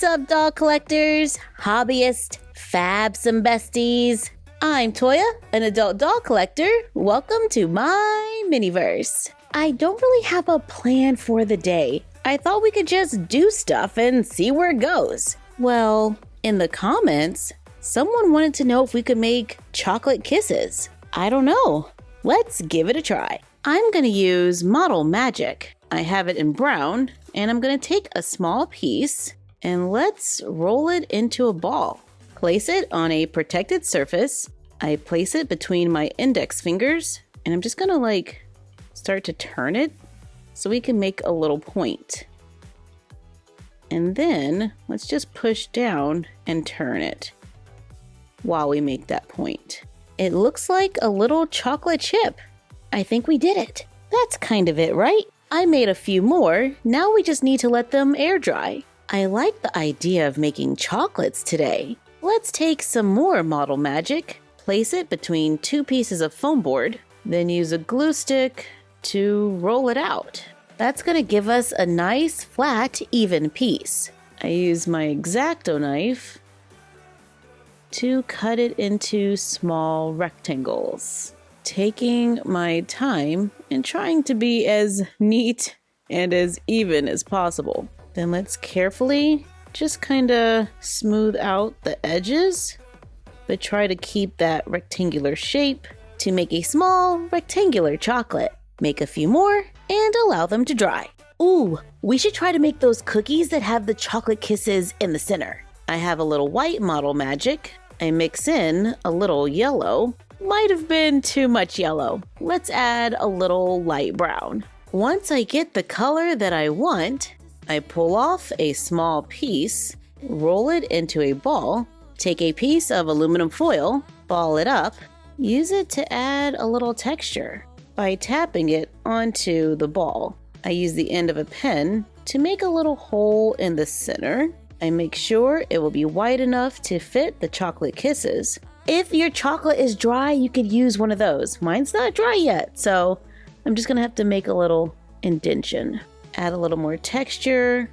What's up, doll collectors, hobbyists, fabs, and besties? I'm Toya, an adult doll collector. Welcome to my miniverse. I don't really have a plan for the day. I thought we could just do stuff and see where it goes. Well, in the comments, someone wanted to know if we could make chocolate kisses. I don't know. Let's give it a try. I'm gonna use Model Magic. I have it in brown, and I'm gonna take a small piece and let's roll it into a ball. Place it on a protected surface. I place it between my index fingers, and I'm just gonna start to turn it so we can make a little point. And then let's just push down and turn it while we make that point. It looks like a little chocolate chip. I think we did it. That's kind of it, right? I made a few more. Now we just need to let them air dry. I like the idea of making chocolates today. Let's take some more Model Magic, place it between two pieces of foam board, then use a glue stick to roll it out. That's gonna give us a nice, flat, even piece. I use my X-Acto knife to cut it into small rectangles, taking my time and trying to be as neat and as even as possible. Then let's carefully just kind of smooth out the edges, but try to keep that rectangular shape to make a small rectangular chocolate. Make a few more and allow them to dry. Ooh, we should try to make those cookies that have the chocolate kisses in the center. I have a little white Model Magic. I mix in a little yellow. Might have been too much yellow. Let's add a little light brown. Once I get the color that I want, I pull off a small piece, roll it into a ball, take a piece of aluminum foil, ball it up, use it to add a little texture by tapping it onto the ball. I use the end of a pen to make a little hole in the center. I make sure it will be wide enough to fit the chocolate kisses. If your chocolate is dry, you could use one of those. Mine's not dry yet, so I'm just gonna have to make a little indentation. Add a little more texture,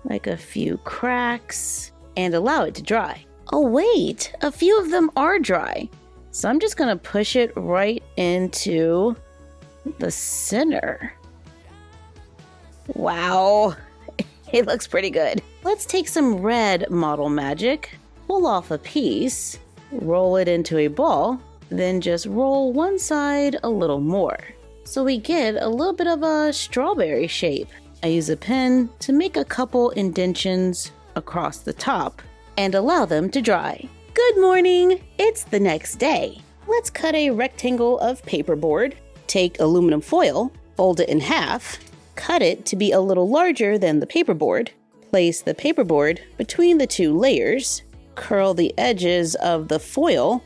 like a few cracks, and allow it to dry. Oh wait, a few of them are dry. So I'm just gonna push it right into the center. Wow, it looks pretty good. Let's take some red Model Magic, pull off a piece, roll it into a ball, then just roll one side a little more, so we get a little bit of a strawberry shape. I use a pen to make a couple indentions across the top and allow them to dry. Good morning! It's the next day. Let's cut a rectangle of paperboard, take aluminum foil, fold it in half, cut it to be a little larger than the paperboard, place the paperboard between the two layers, curl the edges of the foil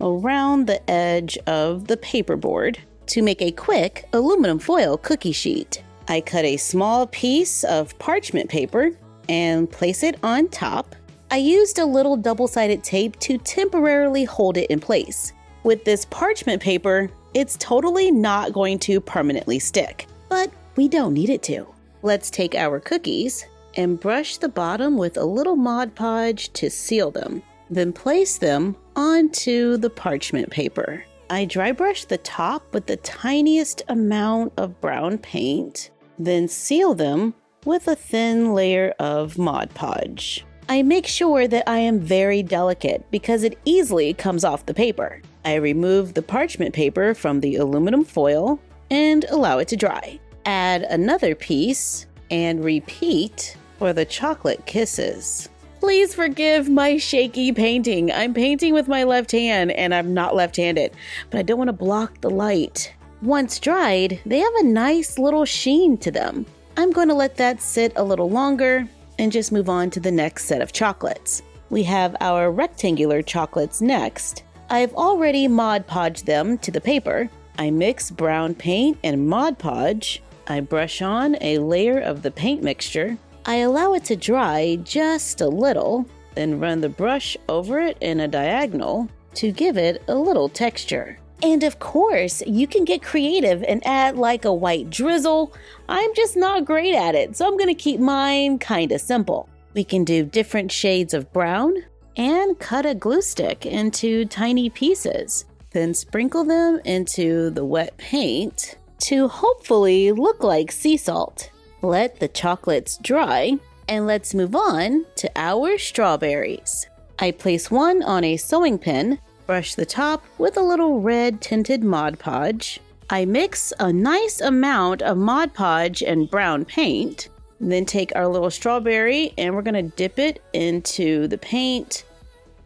around the edge of the paperboard to make a quick aluminum foil cookie sheet. I cut a small piece of parchment paper and place it on top. I used a little double-sided tape to temporarily hold it in place. With this parchment paper, it's totally not going to permanently stick, but we don't need it to. Let's take our cookies and brush the bottom with a little Mod Podge to seal them. Then place them onto the parchment paper. I dry brush the top with the tiniest amount of brown paint, then seal them with a thin layer of Mod Podge. I make sure that I am very delicate because it easily comes off the paper. I remove the parchment paper from the aluminum foil and allow it to dry. Add another piece and repeat for the chocolate kisses. Please forgive my shaky painting. I'm painting with my left hand and I'm not left-handed, but I don't want to block the light. Once dried, they have a nice little sheen to them. I'm going to let that sit a little longer and just move on to the next set of chocolates. We have our rectangular chocolates next. I've already Mod Podged them to the paper. I mix brown paint and Mod Podge. I brush on a layer of the paint mixture. I allow it to dry just a little, then run the brush over it in a diagonal to give it a little texture. And of course, you can get creative and add like a white drizzle. I'm just not great at it, so I'm gonna keep mine kinda simple. We can do different shades of brown and cut a glue stick into tiny pieces. Then sprinkle them into the wet paint to hopefully look like sea salt. Let the chocolates dry and let's move on to our strawberries. I place one on a sewing pin, brush the top with a little red tinted Mod Podge. I mix a nice amount of Mod Podge and brown paint. Then take our little strawberry and we're going to dip it into the paint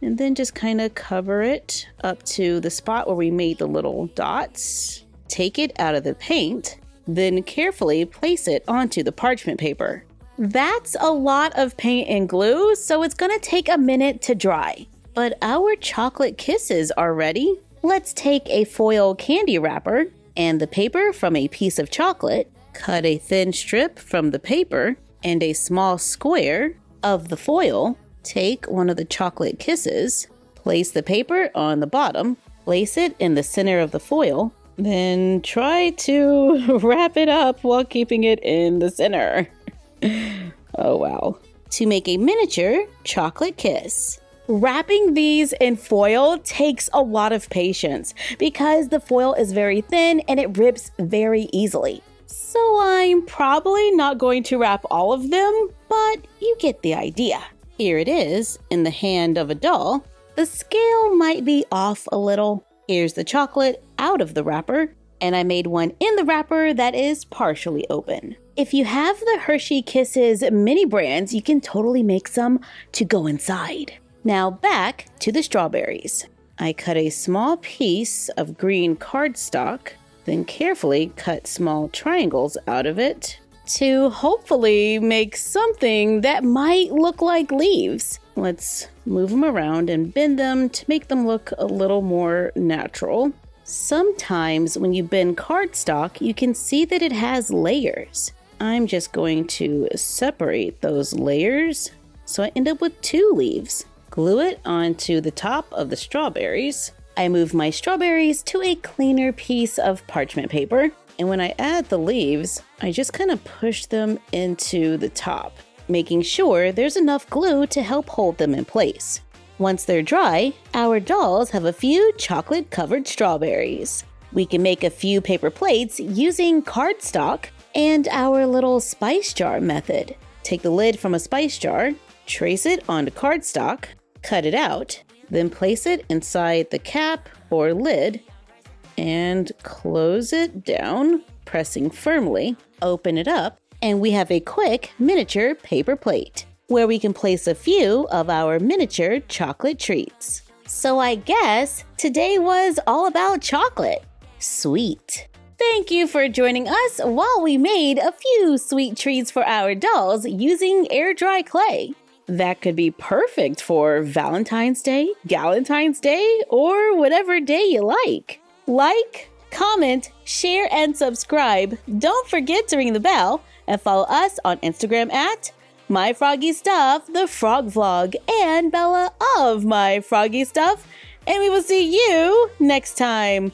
and then just kind of cover it up to the spot where we made the little dots. Take it out of the paint, then carefully place it onto the parchment paper. That's a lot of paint and glue, so it's going to take a minute to dry. But our chocolate kisses are ready. Let's take a foil candy wrapper and the paper from a piece of chocolate. Cut a thin strip from the paper and a small square of the foil. Take one of the chocolate kisses, place the paper on the bottom, place it in the center of the foil, then try to wrap it up while keeping it in the center. Oh wow. To make a miniature chocolate kiss. Wrapping these in foil takes a lot of patience because the foil is very thin and it rips very easily. So I'm probably not going to wrap all of them, but you get the idea. Here it is in the hand of a doll. The scale might be off a little. Here's the chocolate out of the wrapper, and I made one in the wrapper that is partially open. If you have the Hershey Kisses mini brands, you can totally make some to go inside. Now back to the strawberries. I cut a small piece of green cardstock, then carefully cut small triangles out of it to hopefully make something that might look like leaves. Let's move them around and bend them to make them look a little more natural. Sometimes when you bend cardstock, you can see that it has layers. I'm just going to separate those layers so I end up with 2 leaves. Glue it onto the top of the strawberries. I move my strawberries to a cleaner piece of parchment paper, and when I add the leaves, I just kind of push them into the top, making sure there's enough glue to help hold them in place. Once they're dry, our dolls have a few chocolate-covered strawberries. We can make a few paper plates using cardstock and our little spice jar method. Take the lid from a spice jar, trace it onto cardstock, cut it out, then place it inside the cap or lid and close it down, pressing firmly. Open it up, and we have a quick miniature paper plate where we can place a few of our miniature chocolate treats. So I guess today was all about chocolate. Sweet. Thank you for joining us while we made a few sweet treats for our dolls using air dry clay. That could be perfect for Valentine's Day, Galentine's Day, or whatever day you like. Like, comment, share, and subscribe. Don't forget to ring the bell and follow us on Instagram at MyFroggyStuff, the Frog Vlog, and Bella of MyFroggyStuff. And we will see you next time.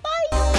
Bye!